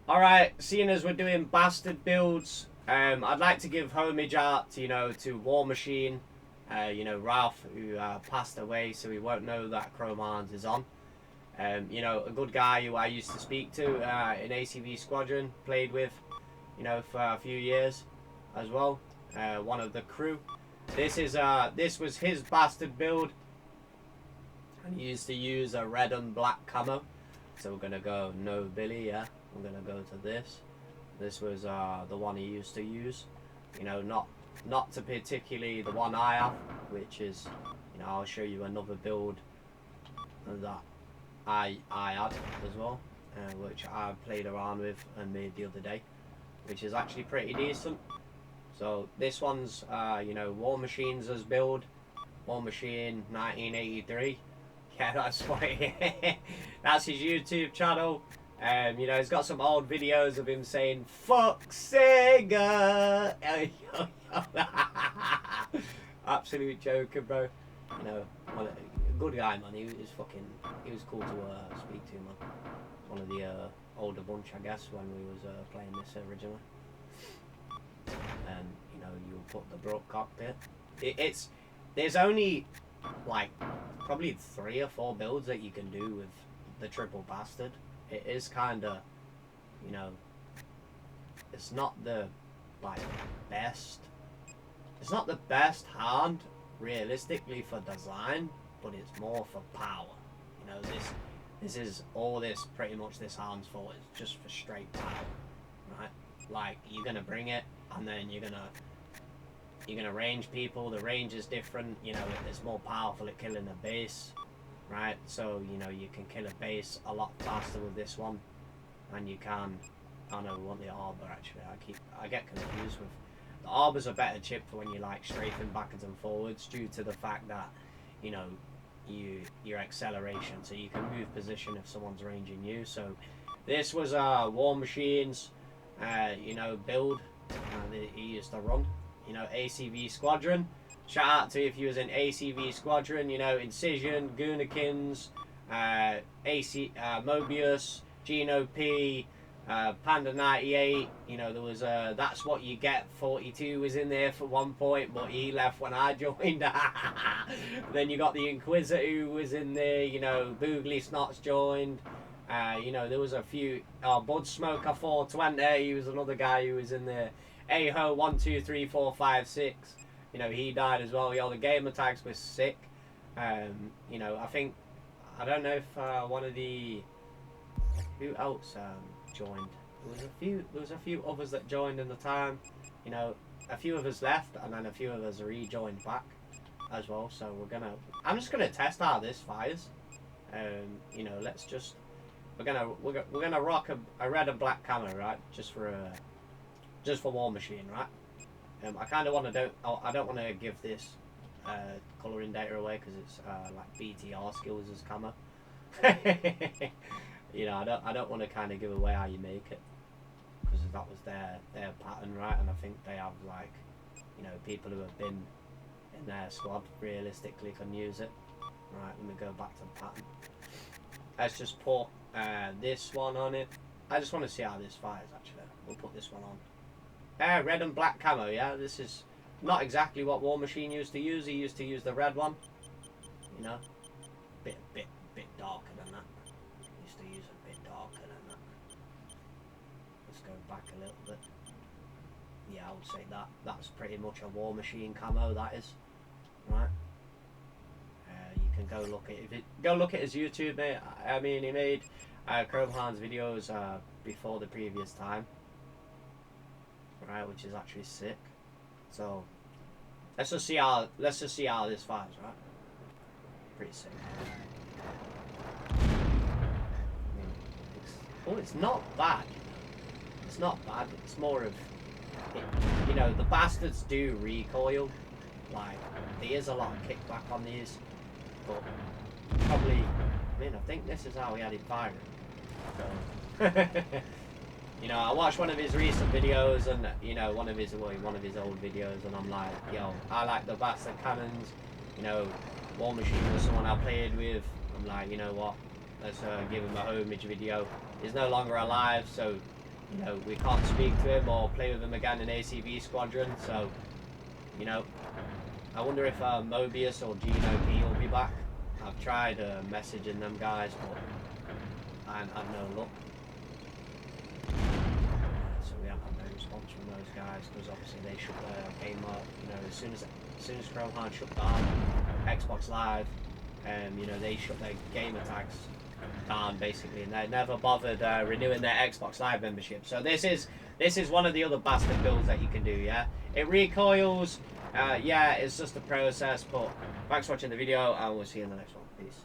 Alright, seeing as we're doing bastard builds, I'd like to give homage out, to Warmachine, Ralph, who passed away, so he won't know that chromehounds is on. A good guy who I used to speak to in ACV.squadran, played with, for a few years as well. One of the crew. This was his bastard build, and he used to use a red and black camo. So we're gonna go no Billy, yeah. I'm gonna go to this. This was the one he used to use. Not to particularly the one I have, which is, I'll show you another build that I had as well, which I played around with and made the other day, which is actually pretty decent. So this one's Warmachine's as build, Warmachine1983. Yeah, that's why. That's his YouTube channel. He's got some old videos of him saying "fuck Sega." Absolute joker, bro. A good guy, man. He was cool to speak to, man. One of the older bunch, I guess, when we was playing this originally. And you put the broke cockpit. There's only like probably 3 or 4 builds that you can do with the triple bastard. It is kind of, it's not the best. It's not the best hand realistically for design, but it's more for power. This is all this pretty much this hand's for is just for straight power, right? Like you're gonna bring it, and then you're gonna range people. The range is different. It's more powerful at killing a base. Right, so you can kill a base a lot faster with this one, and you can. I know we want the arbor actually. I get confused with the arbor's a better chip for when you like strafing backwards and forwards due to the fact that your acceleration, so you can move position if someone's ranging you. So this was Warmachine's build that he used to run. ACV.squadran. Shout out to if you was in ACV.squadran, Incision, Goonakins, Mobius, Gino P, Panda 98, there was That's What You Get 42 was in there for one point, but he left when I joined. Then you got the Inquisitor who was in there, Boogly Snots joined. There was a few, Bud Smoker 420, he was another guy who was in there. Aho 1, 2, 3, 4, 5, 6. He died as well. The gamer tags were sick. I don't know if one of the... Who else joined? There was a few others that joined in the time. A few of us left, and then a few of us rejoined back as well. So I'm just gonna test how this fires. Let's just... We're gonna rock a red and black camera, right? Just for Warmachine, right? I kind of want to I don't want to give this colouring data away because it's like BTR skills as camo. I don't want to kind of give away how you make it because that was their pattern, right? And I think they have like people who have been in their squad realistically can use it. Right, let me go back to the pattern. Let's just put this one on it. I just want to see how this fires actually. We'll put this one on. Red and black camo, yeah. This is not exactly what Warmachine used to use. He used to use the red one. Bit darker than that. Used to use a bit darker than that. Let's go back a little bit. Yeah, I would say that's pretty much a Warmachine camo. That is, right. You can go look at his YouTube, mate. I mean, he made chromehounds videos before the previous time. Right, which is actually sick. So let's just see how this fires, right? Pretty sick. It's not bad. It's not bad. It's more of the bastards do recoil. Like there is a lot of kickback on these, but probably. I think this is how he had it firing. So. I watched one of his recent videos and one of his old videos, and I'm like, yo, I like the bastard cannons. Warmachine was someone I played with. I'm like, you know what? Let's give him a homage video. He's no longer alive, so you know, we can't speak to him or play with him again in ACV Squadron. So, you know, I wonder if Mobius or Gino P will be back. I've tried messaging them guys, but I haven't had no luck. So we haven't had no response from those guys because obviously they shut their game up. You know, as soon as chromehounds shut down Xbox Live, you know, they shut their gamer tags down basically, and they never bothered renewing their Xbox Live membership. So this is one of the other bastard builds that you can do. Yeah, it recoils. Yeah, it's just a process. But thanks for watching the video, and we'll see you in the next one. Peace.